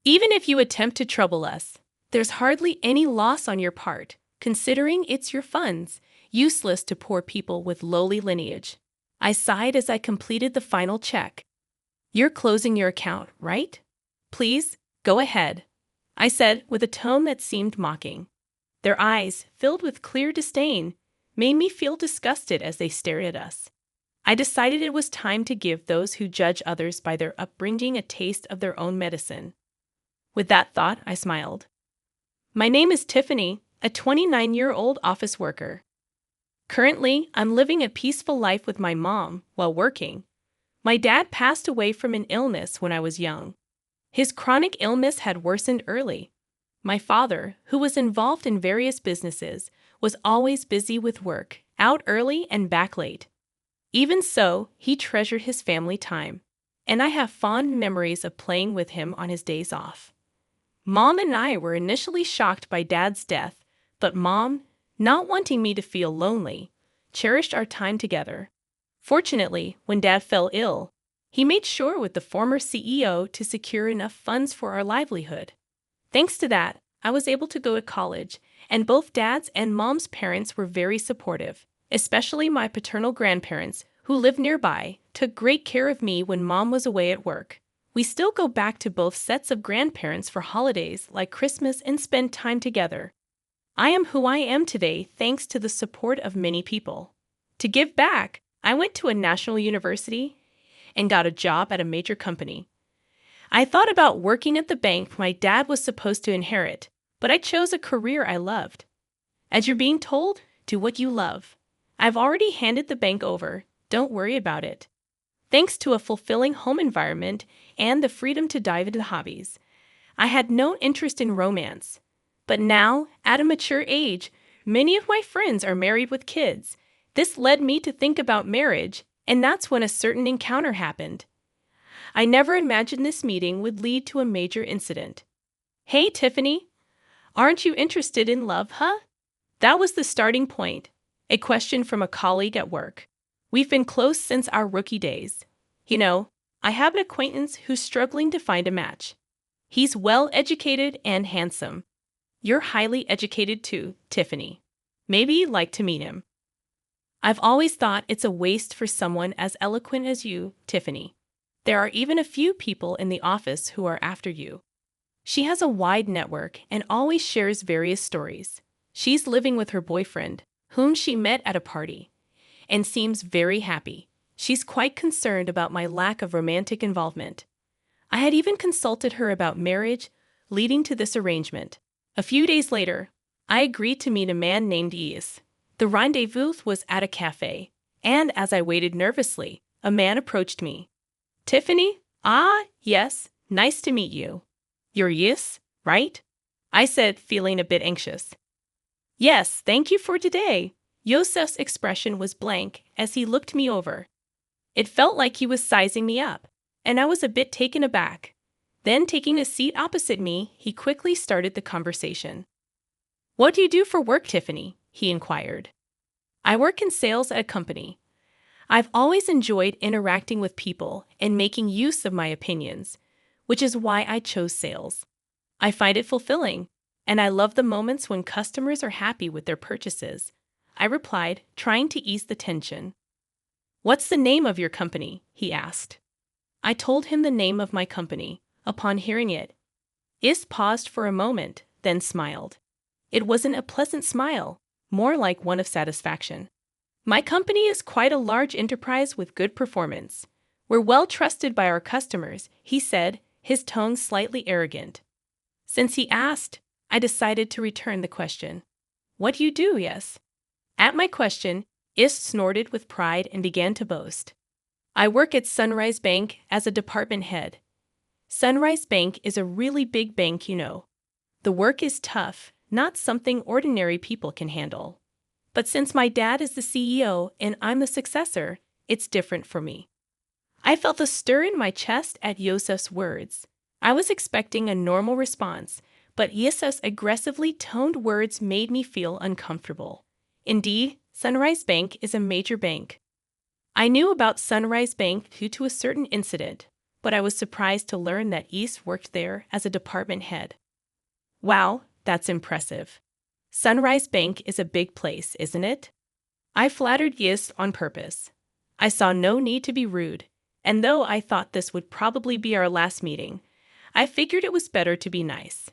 Even if you attempt to trouble us, there's hardly any loss on your part, considering it's your funds, useless to poor people with lowly lineage. I sighed as I completed the final check. You're closing your account, right? Please, go ahead, I said with a tone that seemed mocking. Their eyes, filled with clear disdain, made me feel disgusted as they stared at us. I decided it was time to give those who judge others by their upbringing a taste of their own medicine. With that thought, I smiled. My name is Tiffany, a 29-year-old office worker. Currently, I'm living a peaceful life with my mom while working. My dad passed away from an illness when I was young. His chronic illness had worsened early. My father, who was involved in various businesses, was always busy with work, out early and back late. Even so, he treasured his family time, and I have fond memories of playing with him on his days off. Mom and I were initially shocked by Dad's death, but Mom, not wanting me to feel lonely, cherished our time together. Fortunately, when Dad fell ill, he made sure with the former CEO to secure enough funds for our livelihood. Thanks to that, I was able to go to college, and both Dad's and Mom's parents were very supportive, especially my paternal grandparents, who lived nearby, took great care of me when Mom was away at work. We still go back to both sets of grandparents for holidays like Christmas and spend time together. I am who I am today thanks to the support of many people. To give back, I went to a national university and got a job at a major company. I thought about working at the bank my dad was supposed to inherit, but I chose a career I loved. As you're being told, do what you love. I've already handed the bank over, don't worry about it. Thanks to a fulfilling home environment and the freedom to dive into hobbies, I had no interest in romance. But now, at a mature age, many of my friends are married with kids. This led me to think about marriage, and that's when a certain encounter happened. I never imagined this meeting would lead to a major incident. Hey, Tiffany, aren't you interested in love, huh? That was the starting point, a question from a colleague at work. We've been close since our rookie days. You know, I have an acquaintance who's struggling to find a match. He's well-educated and handsome. You're highly educated too, Tiffany. Maybe you'd like to meet him. I've always thought it's a waste for someone as eloquent as you, Tiffany. There are even a few people in the office who are after you. She has a wide network and always shares various stories. She's living with her boyfriend, whom she met at a party, and seems very happy. She's quite concerned about my lack of romantic involvement. I had even consulted her about marriage, leading to this arrangement. A few days later, I agreed to meet a man named Teased. The rendezvous was at a cafe, and as I waited nervously, a man approached me. Tiffany? Ah, yes, nice to meet you. You're Teased, right? I said, feeling a bit anxious. Yes, thank you for today. Yosef's expression was blank as he looked me over. It felt like he was sizing me up, and I was a bit taken aback. Then, taking a seat opposite me, he quickly started the conversation. What do you do for work, Tiffany? He inquired. I work in sales at a company. I've always enjoyed interacting with people and making use of my opinions, which is why I chose sales. I find it fulfilling, and I love the moments when customers are happy with their purchases. I replied, trying to ease the tension. What's the name of your company? He asked. I told him the name of my company. Upon hearing it, Is paused for a moment, then smiled. It wasn't a pleasant smile, more like one of satisfaction. My company is quite a large enterprise with good performance. We're well trusted by our customers, he said, his tone slightly arrogant. Since he asked, I decided to return the question. What do you do, yes? At my question, Ist snorted with pride and began to boast. I work at Sunrise Bank as a department head. Sunrise Bank is a really big bank, you know. The work is tough, not something ordinary people can handle. But since my dad is the CEO and I'm the successor, it's different for me. I felt a stir in my chest at Yosef's words. I was expecting a normal response, but Yosef's aggressively toned words made me feel uncomfortable. Indeed, Sunrise Bank is a major bank. I knew about Sunrise Bank due to a certain incident, but I was surprised to learn that East worked there as a department head. Wow, that's impressive. Sunrise Bank is a big place, isn't it? I flattered Yis on purpose. I saw no need to be rude, and though I thought this would probably be our last meeting, I figured it was better to be nice.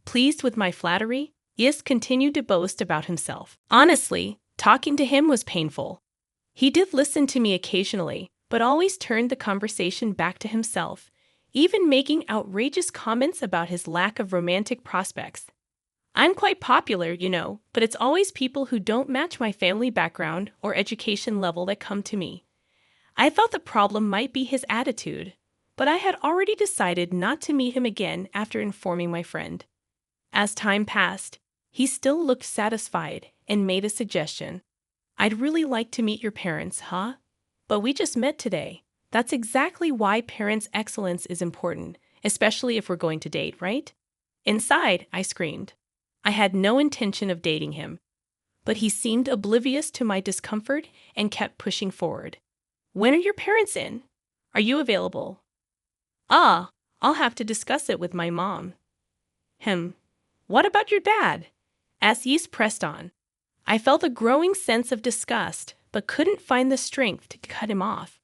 Pleased with my flattery, Yis continued to boast about himself. Honestly, talking to him was painful. He did listen to me occasionally, but always turned the conversation back to himself, even making outrageous comments about his lack of romantic prospects. I'm quite popular, but it's always people who don't match my family background or education level that come to me. I thought the problem might be his attitude, but I had already decided not to meet him again after informing my friend. As time passed, he still looked satisfied and made a suggestion. I'd really like to meet your parents, huh? But we just met today. That's exactly why parents' excellence is important, especially if we're going to date, right? Inside, I screamed. I had no intention of dating him, but he seemed oblivious to my discomfort and kept pushing forward. When are your parents in? Are you available? I'll have to discuss it with my mom. What about your dad? As Yeast pressed on, I felt a growing sense of disgust, but couldn't find the strength to cut him off.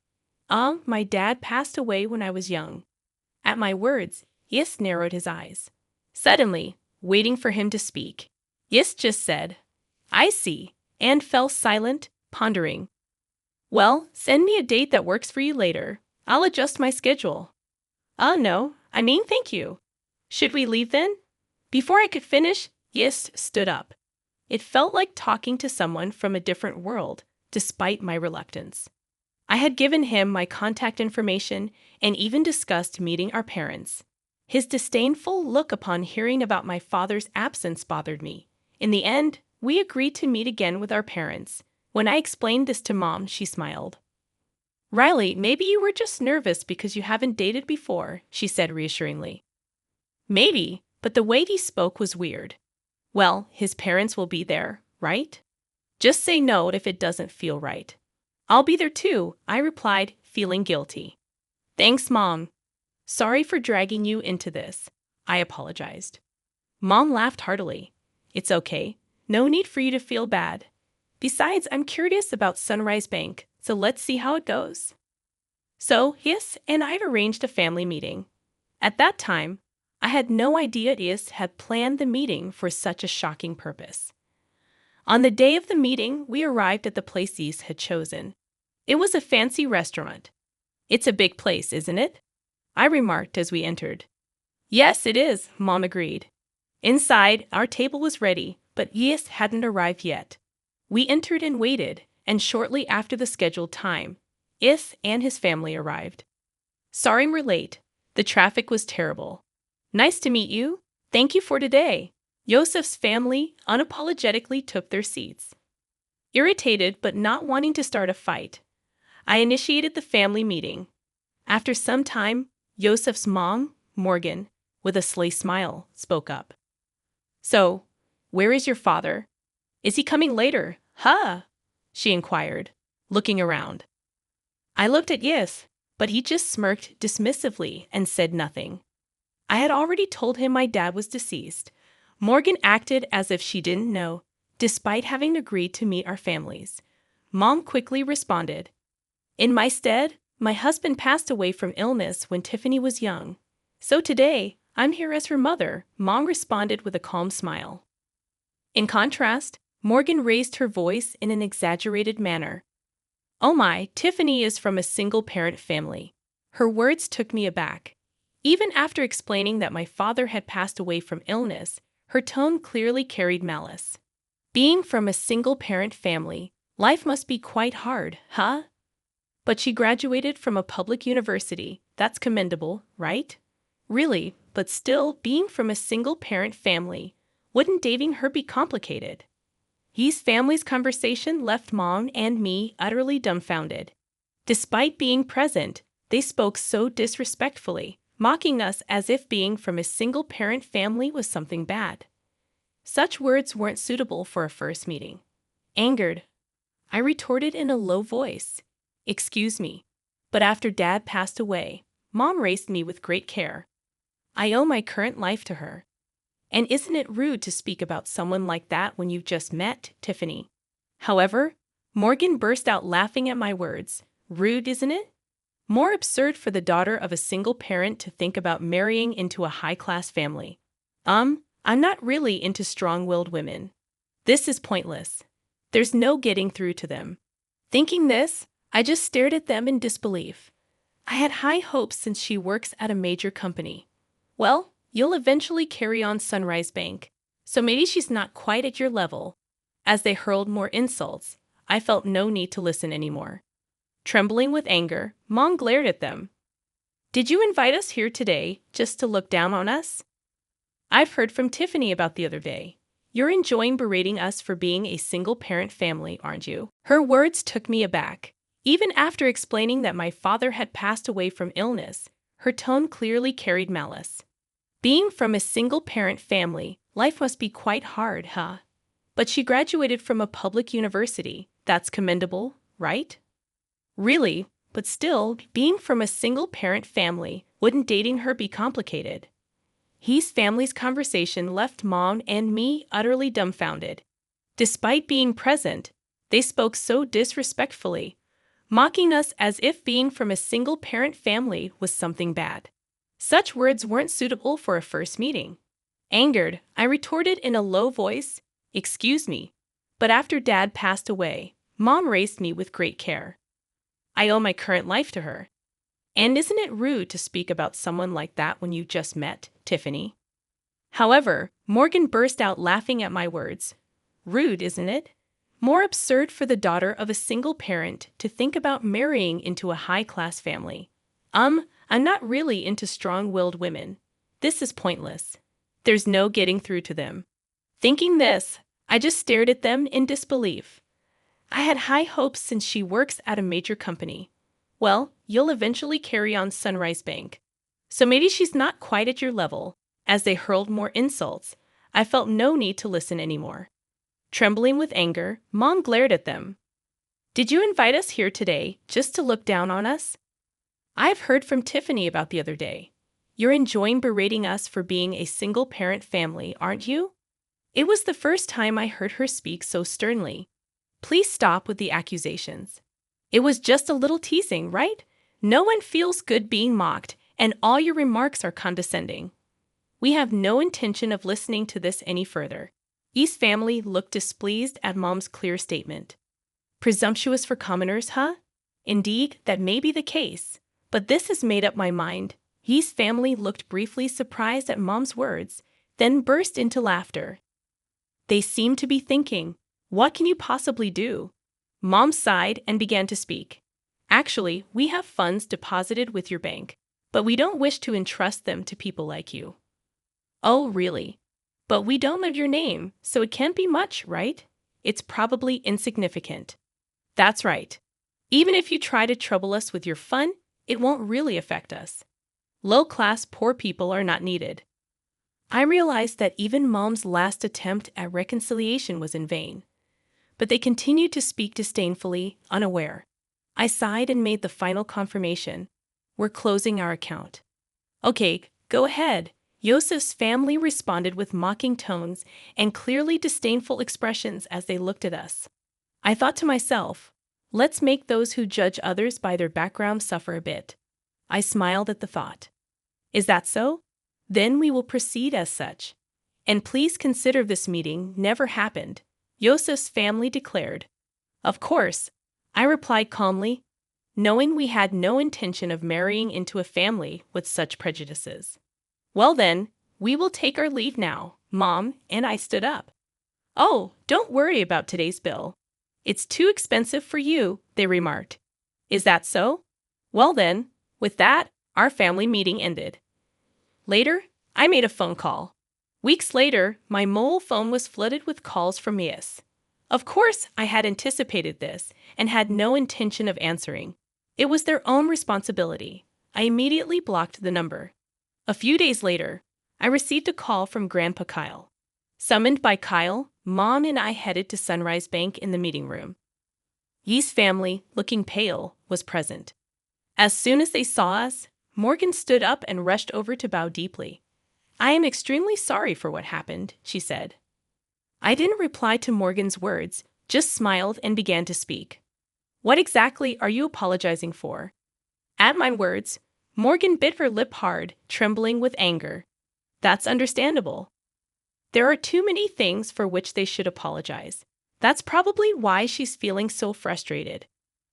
My dad passed away when I was young. At my words, Yeast narrowed his eyes. Suddenly, waiting for him to speak, Yeast just said, I see, and fell silent, pondering. Well, send me a date that works for you later. I'll adjust my schedule. No, thank you. Should we leave then? Before I could finish, Yeast stood up. It felt like talking to someone from a different world, despite my reluctance. I had given him my contact information and even discussed meeting our parents. His disdainful look upon hearing about my father's absence bothered me. In the end, we agreed to meet again with our parents. When I explained this to Mom, she smiled. Riley, maybe you were just nervous because you haven't dated before, she said reassuringly. Maybe, but the way he spoke was weird. Well, his parents will be there, right? Just say no if it doesn't feel right. I'll be there too, I replied, feeling guilty. Thanks, Mom. Sorry for dragging you into this, I apologized. Mom laughed heartily. It's okay. No need for you to feel bad. Besides, I'm curious about Sunrise Bank, so let's see how it goes. So, Yis and I've arranged a family meeting. At that time, I had no idea Yis had planned the meeting for such a shocking purpose. On the day of the meeting, we arrived at the place Yis had chosen. It was a fancy restaurant. It's a big place, isn't it? I remarked as we entered. Yes, it is, Mom agreed. Inside, our table was ready, but Yis hadn't arrived yet. We entered and waited, and shortly after the scheduled time, Yis and his family arrived. Sorry we're late. The traffic was terrible. Nice to meet you. Thank you for today. Yosef's family unapologetically took their seats. Irritated but not wanting to start a fight, I initiated the family meeting. After some time, Yosef's mom, Morgan, with a sly smile, spoke up. So, where is your father? Is he coming later? She inquired, looking around. I looked at Yis, but he just smirked dismissively and said nothing. I had already told him my dad was deceased. Morgan acted as if she didn't know, despite having agreed to meet our families. Mom quickly responded. In my stead, my husband passed away from illness when Tiffany was young. So today, I'm here as her mother, Mom responded with a calm smile. In contrast, Morgan raised her voice in an exaggerated manner. Oh my, Tiffany is from a single-parent family. Her words took me aback. Even after explaining that my father had passed away from illness, her tone clearly carried malice. Being from a single-parent family, life must be quite hard, huh? But she graduated from a public university. That's commendable, right? Really, but still, being from a single-parent family, wouldn't dating her be complicated? Ye's family's conversation left Mom and me utterly dumbfounded. Despite being present, they spoke so disrespectfully, mocking us as if being from a single-parent family was something bad. Such words weren't suitable for a first meeting. Angered, I retorted in a low voice, Excuse me, but after Dad passed away, Mom raised me with great care. I owe my current life to her. And isn't it rude to speak about someone like that when you've just met, Tiffany? However, Morgan burst out laughing at my words. Rude, isn't it? More absurd for the daughter of a single parent to think about marrying into a high-class family. I'm not really into strong-willed women. This is pointless. There's no getting through to them. Thinking this, I just stared at them in disbelief. I had high hopes since she works at a major company. Well, you'll eventually carry on Sunrise Bank, so maybe she's not quite at your level. As they hurled more insults, I felt no need to listen anymore. Trembling with anger, Mom glared at them. Did you invite us here today just to look down on us? I've heard from Tiffany about the other day. You're enjoying berating us for being a single-parent family, aren't you? Her words took me aback. Even after explaining that my father had passed away from illness, her tone clearly carried malice. Being from a single-parent family, life must be quite hard, huh? But she graduated from a public university. That's commendable, right? Really, but still, being from a single-parent family, wouldn't dating her be complicated? His family's conversation left Mom and me utterly dumbfounded. Despite being present, they spoke so disrespectfully, mocking us as if being from a single-parent family was something bad. Such words weren't suitable for a first meeting. Angered, I retorted in a low voice, "Excuse me, but after Dad passed away, Mom raised me with great care. I owe my current life to her. And isn't it rude to speak about someone like that when you just met, Tiffany?" However, Morgan burst out laughing at my words. Rude, isn't it? More absurd for the daughter of a single parent to think about marrying into a high-class family. I'm not really into strong-willed women. This is pointless. There's no getting through to them. Thinking this, I just stared at them in disbelief. I had high hopes since she works at a major company. Well, you'll eventually carry on Sunrise Bank, so maybe she's not quite at your level. As they hurled more insults, I felt no need to listen anymore. Trembling with anger, Mom glared at them. Did you invite us here today just to look down on us? I've heard from Tiffany about the other day. You're enjoying berating us for being a single-parent family, aren't you? It was the first time I heard her speak so sternly. Please stop with the accusations. It was just a little teasing, right? No one feels good being mocked, and all your remarks are condescending. We have no intention of listening to this any further. E's family looked displeased at Mom's clear statement. Presumptuous for commoners, huh? Indeed, that may be the case, but this has made up my mind. E's family looked briefly surprised at Mom's words, then burst into laughter. They seemed to be thinking, what can you possibly do? Mom sighed and began to speak. Actually, we have funds deposited with your bank, but we don't wish to entrust them to people like you. Oh, really? But we don't know your name, so it can't be much, right? It's probably insignificant. That's right. Even if you try to trouble us with your fun, it won't really affect us. Low-class poor people are not needed. I realized that even Mom's last attempt at reconciliation was in vain. But they continued to speak disdainfully, unaware. I sighed and made the final confirmation. We're closing our account. Okay, go ahead. Yosef's family responded with mocking tones and clearly disdainful expressions as they looked at us. I thought to myself, let's make those who judge others by their background suffer a bit. I smiled at the thought. Is that so? Then we will proceed as such. And please consider this meeting never happened, Yosef's family declared. Of course, I replied calmly, knowing we had no intention of marrying into a family with such prejudices. Well then, we will take our leave now, Mom, and I stood up. Oh, don't worry about today's bill. It's too expensive for you, they remarked. Is that so? Well then, with that, our family meeting ended. Later, I made a phone call. Weeks later, my mobile phone was flooded with calls from Yes. Of course, I had anticipated this and had no intention of answering. It was their own responsibility. I immediately blocked the number. A few days later, I received a call from Grandpa Kyle. Summoned by Kyle, Mom and I headed to Sunrise Bank in the meeting room. Ye's family, looking pale, was present. As soon as they saw us, Morgan stood up and rushed over to bow deeply. "I am extremely sorry for what happened," she said. I didn't reply to Morgan's words, just smiled and began to speak. "What exactly are you apologizing for?" At my words, Morgan bit her lip hard, trembling with anger. "That's understandable. There are too many things for which they should apologize. That's probably why she's feeling so frustrated.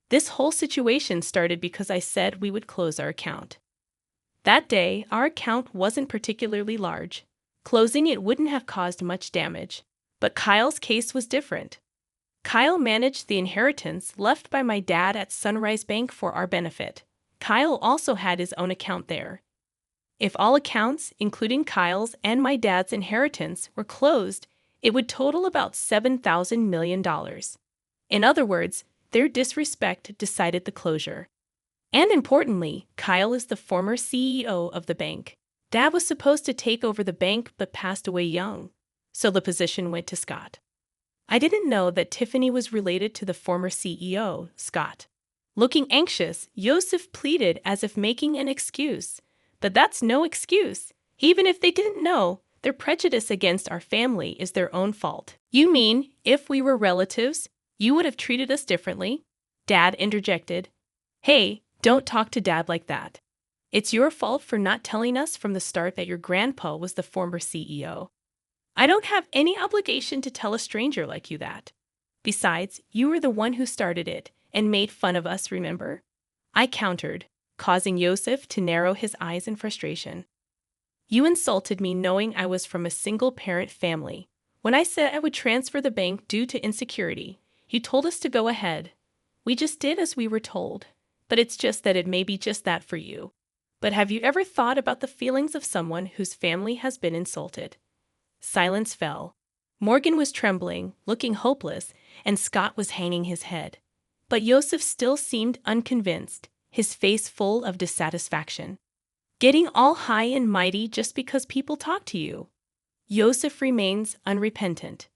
This whole situation started because I said we would close our account. That day, our account wasn't particularly large. Closing it wouldn't have caused much damage. But Kyle's case was different. Kyle managed the inheritance left by my dad at Sunrise Bank for our benefit. Kyle also had his own account there. If all accounts, including Kyle's and my dad's inheritance, were closed, it would total about $7,000 million. In other words, their disrespect decided the closure. And importantly, Kyle is the former CEO of the bank. Dad was supposed to take over the bank but passed away young, so the position went to Scott. I didn't know that Tiffany was related to the former CEO, Scott. Looking anxious, Yosef pleaded as if making an excuse. But that's no excuse. Even if they didn't know, their prejudice against our family is their own fault. "You mean, if we were relatives, you would have treated us differently?" Dad interjected. "Hey, don't talk to Dad like that. It's your fault for not telling us from the start that your grandpa was the former CEO. I don't have any obligation to tell a stranger like you that. Besides, you were the one who started it and made fun of us, remember?" I countered, causing Yosef to narrow his eyes in frustration. "You insulted me knowing I was from a single-parent family. When I said I would transfer the bank due to insecurity, you told us to go ahead. We just did as we were told. But it's just that it may be just that for you. But have you ever thought about the feelings of someone whose family has been insulted?" Silence fell. Morgan was trembling, looking hopeless, and Scott was hanging his head. But Yosef still seemed unconvinced, his face full of dissatisfaction. "Getting all high and mighty just because people talk to you." Yosef remains unrepentant.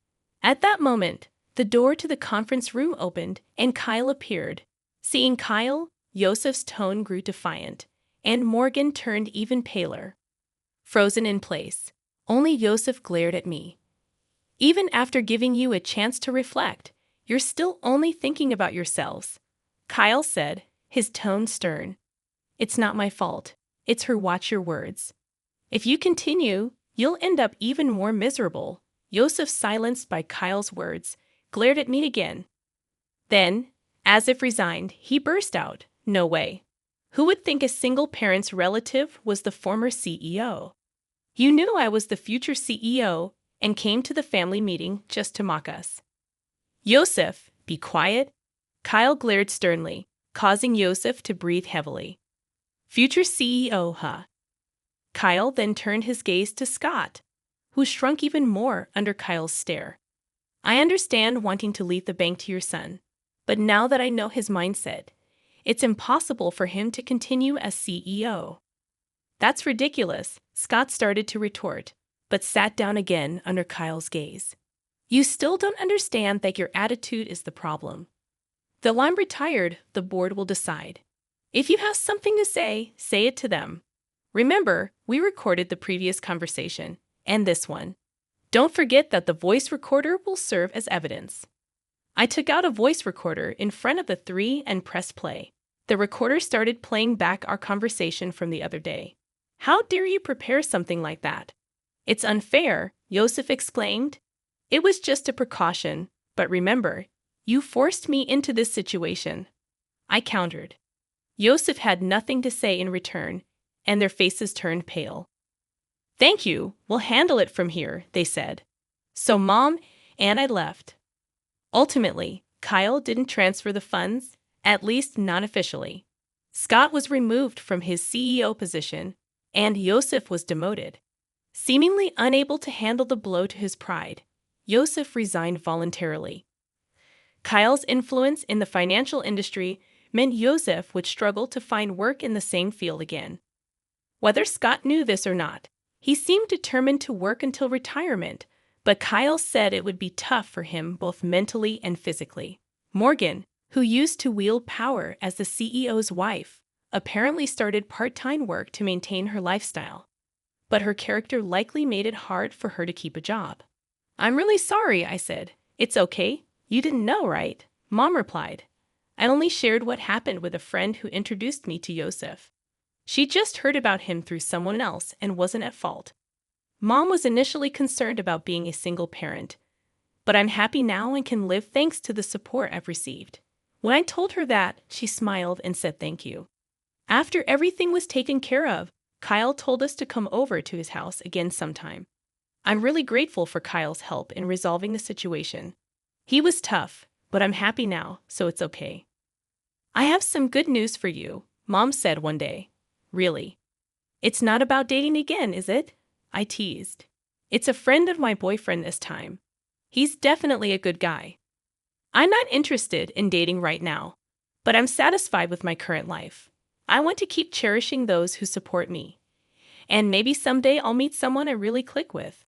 At that moment, the door to the conference room opened and Kyle appeared. Seeing Kyle, Yosef's tone grew defiant, and Morgan turned even paler. Frozen in place, only Yosef glared at me. "Even after giving you a chance to reflect, you're still only thinking about yourselves," Kyle said, his tone stern. "It's not my fault. It's her. Watch your words. If you continue, you'll end up even more miserable." Yosef, silenced by Kyle's words, glared at me again. Then, as if resigned, he burst out, "No way. Who would think a single parent's relative was the former CEO? You knew I was the future CEO and came to the family meeting just to mock us." "Yosef, be quiet." Kyle glared sternly, causing Yosef to breathe heavily. "Future CEO, huh?" Kyle then turned his gaze to Scott, who shrunk even more under Kyle's stare. "I understand wanting to leave the bank to your son, but now that I know his mindset, it's impossible for him to continue as CEO." "That's ridiculous," Scott started to retort, but sat down again under Kyle's gaze. "You still don't understand that your attitude is the problem. Though I'm retired, the board will decide. If you have something to say it to them. Remember, we recorded the previous conversation, and this one. Don't forget that the voice recorder will serve as evidence." I took out a voice recorder in front of the three and pressed play. The recorder started playing back our conversation from the other day. "How dare you prepare something like that?" "It's unfair," Yosef exclaimed. "It was just a precaution, but remember, you forced me into this situation." I countered. Yosef had nothing to say in return, and their faces turned pale. "Thank you, we'll handle it from here," they said. So Mom and I left. Ultimately, Kyle didn't transfer the funds, at least not officially. Scott was removed from his CEO position, and Yosef was demoted. Seemingly unable to handle the blow to his pride, Yosef resigned voluntarily. Kyle's influence in the financial industry meant Yosef would struggle to find work in the same field again. Whether Scott knew this or not, he seemed determined to work until retirement, but Kyle said it would be tough for him both mentally and physically. Morgan, who used to wield power as the CEO's wife, apparently started part-time work to maintain her lifestyle. But her character likely made it hard for her to keep a job. I'm really sorry, I said. It's okay. You didn't know, right? Mom replied. I only shared what happened with a friend who introduced me to Yosef. She just heard about him through someone else and wasn't at fault. Mom was initially concerned about being a single parent, but I'm happy now and can live thanks to the support I've received. When I told her that, she smiled and said thank you. After everything was taken care of, Kyle told us to come over to his house again sometime. I'm really grateful for Kyle's help in resolving the situation. He was tough, but I'm happy now, so it's okay. I have some good news for you, Mom said one day. Really? It's not about dating again, is it? I teased. It's a friend of my boyfriend this time. He's definitely a good guy. I'm not interested in dating right now, but I'm satisfied with my current life. I want to keep cherishing those who support me. And maybe someday I'll meet someone I really click with.